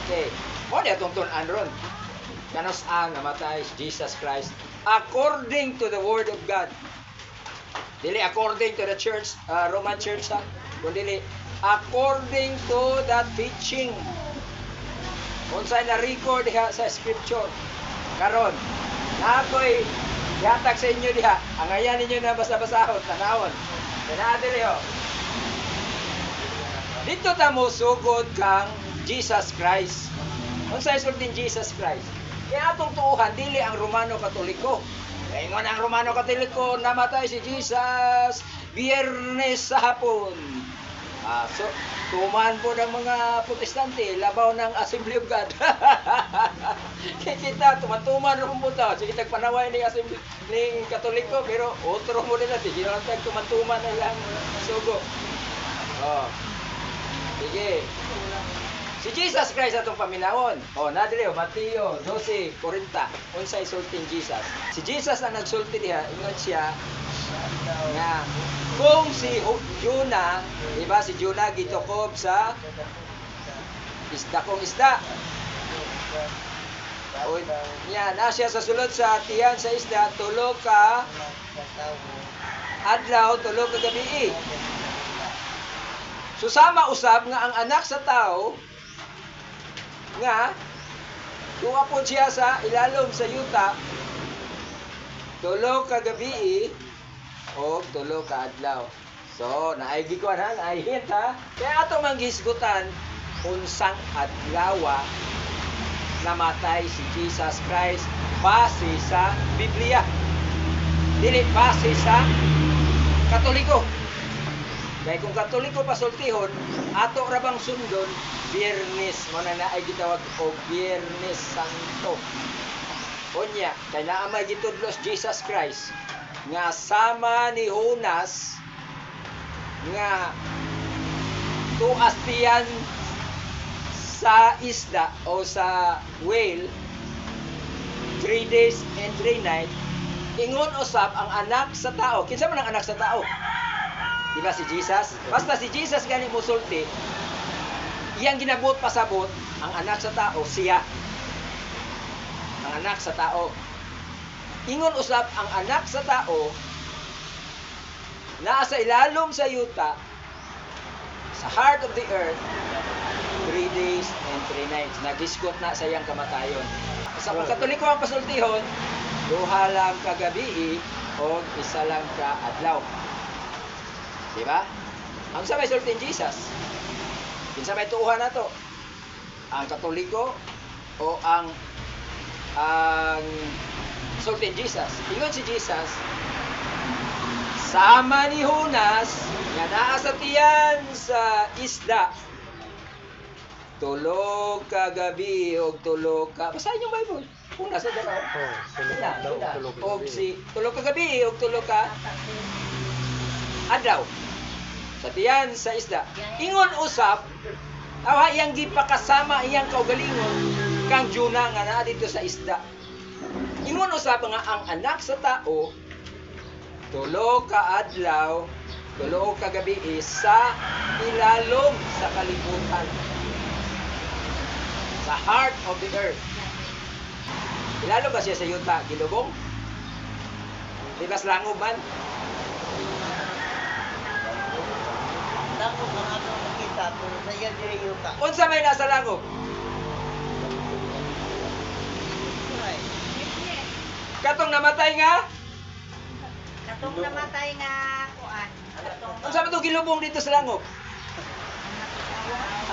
Okay. Mo niya tungtun-an ron. Kanos ang namatay si Jesus Christ according to the Word of God. Dili according to the church, Roman church ha. Kundi according to the teaching. Unsay na-record diha sa scripture. Karon, nakoy yatag sa inyo diha. Ang ayan ninyo na basa-basahon, tanawon. Kana dili ho. Dito ta mo sugod kang Jesus Christ. Unsay sultin Jesus Christ? Kaya atong tuuhan dili ang Romano Katoliko. Kaya ingon ang Romano Katoliko namatay si Jesus Biyernes sa hapon. So tuman po ng mga protestante, labaw ng Assembly of God. Kita, tuman-tuman rin po ito. Sige, tagpanaway ni Assembly ni Katoliko, pero otro mo nila. Sige, tuman-tuman na lang sugo. Oh. Sige. Si Jesus Christ atong paminawon. Nadili, Mateo 12:40. Unsay sulting Jesus. Si Jesus ang nagsulti diha, ingon siya nga kung si Jonah, diba si Jonah gitukob sa isda. O na siya sa sulod sa tiyan sa isda, tulo ka adlaw, tulo ka gabi. Susama usab nga ang anak sa tao nga tuwa po siya sa ilalom sa yuta, tulo ka gabi o tulo ka adlaw. So, naay gikuan ha, naay hint ha. Kaya ato manghisgutan unsang adlawa namatay si Jesus Christ base sa Biblia. Dili base sa Katoliko. Kaya kung Katoliko pasultihon, ato ra bang sundon Biyernes, mo na naay gitawag og Biyernes Santo. Unya, kay naamay gitudlos Jesus Christ nga sama ni Jonas nga tuas tiyan sa isda o sa whale 3 days and 3 nights. Ingon usab ang anak sa tao. Kinsa man ang anak sa tao? Di ba si Jesus? Basta si Jesus gani musulti, iyang ginabot pasabot ang anak sa tao siya. Ang anak sa tao. Ingon usab ang anak sa tao naa sa ilalom sa yuta sa heart of the earth 3 days and 3 nights. Nagisgot na sa iyang kamatayon. Sa Katoliko ang pasultihon, duha lang ka gabi o isa lang ka adlaw. Diba? Ang sa may sultin Jesus, kinsa may tuuhan na to? Ang Katoliko o ang sultin Jesus? Ingon si Jesus, sama ni Jonas nga naa sa tiyan sa isda, tulo ka gabi o tulo ka, basahin yung Bible. Kung nasa dalaw. O si tulo ka gabi o tulo ka adlaw sa tiyan sa isda. Ingon usap, awa iyang gipakasama iyang kaugalingon kang Jonah nga naa dito sa isda. Ingon usap nga ang anak sa tao tulo ka adlaw, tulo ka gabi sa ilalom sa kalibutan. Sa heart of the earth. Ilalom ba siya sa yuta? Gilubong? Di ba sa langob man? Langob ang ako makita kung sa iya diri yuta. Unsa may nasa langob? Katong namatay nga? Katong namatay nga kuan. Unsa man itong gilubong dito sa langob?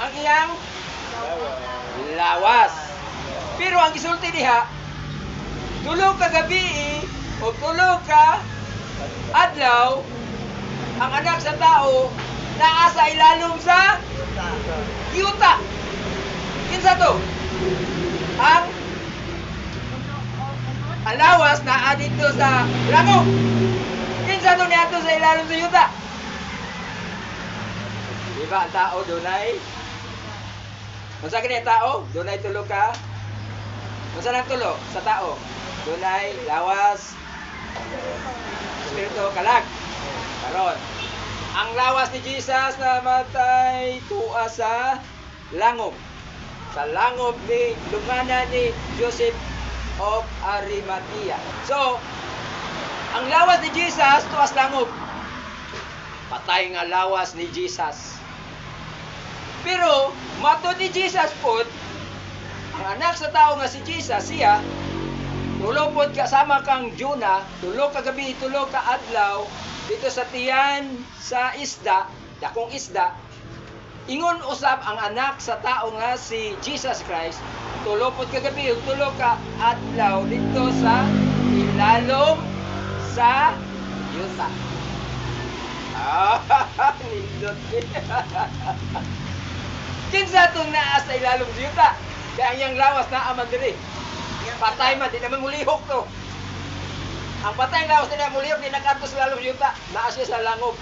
Ang iyang lawas. Pero ang gisulti diha, tulo ka gabi o tulo ka adlaw, ang anak sa tao naa sa ilalom sa yuta. Kinsa to? Ang lawas naa dito sa langob. Kinsa to niadto sa ilalom sa yuta? Diba ang tao dunay? Unsa kini tao? Dunay tulo ka. Unsa nang tulo sa tao? Dunay lawas, espiritu kalag. Karon, ang lawas ni Jesus namatay tuwa sa langob. sa langob ni lungana ni Joseph of Arimathea. So, ang lawas ni Jesus tuas langob. Patay nga lawas ni Jesus. Pero matud ni Jesus pod, ang anak sa tao nga si Jesus siya tulo pod kasama kang Juna, tulo ka gabi, tulo ka adlaw dito sa tiyan sa isda, dakong isda. Ingon usab ang anak sa tao nga si Jesus Christ, tulo pod ka gabi, tulo ka adlaw dito sa ilalom sa yuta. Nindot. Kinsa itong naa sa ilalom sa yuta? Kaya ang iyang lawas na aman diri. Patay man, di naman mulihok to. Ang patay lawas na mulihok, di nagkanto sa ilalom sa yuta. Naa siya sa langob.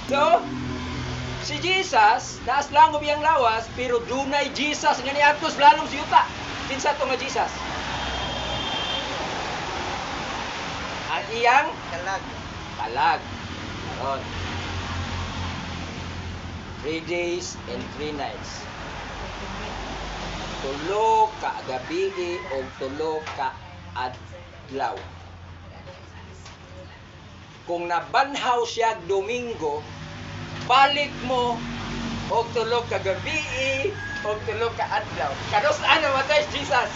So, si Jesus, naas langob iyang lawas, pero dunay Jesus nga niadto sa lalom sa yuta. Kinsa to nga Jesus? Ang iyang Kalag. kalag. Karon. 3 days and 3 nights. Tulo ka gabi o tulo ka adlaw. Kung nabanhaw siya Domingo, balik mo og tulo ka gabi o tulo ka adlaw. Kanos ano matay Jesus?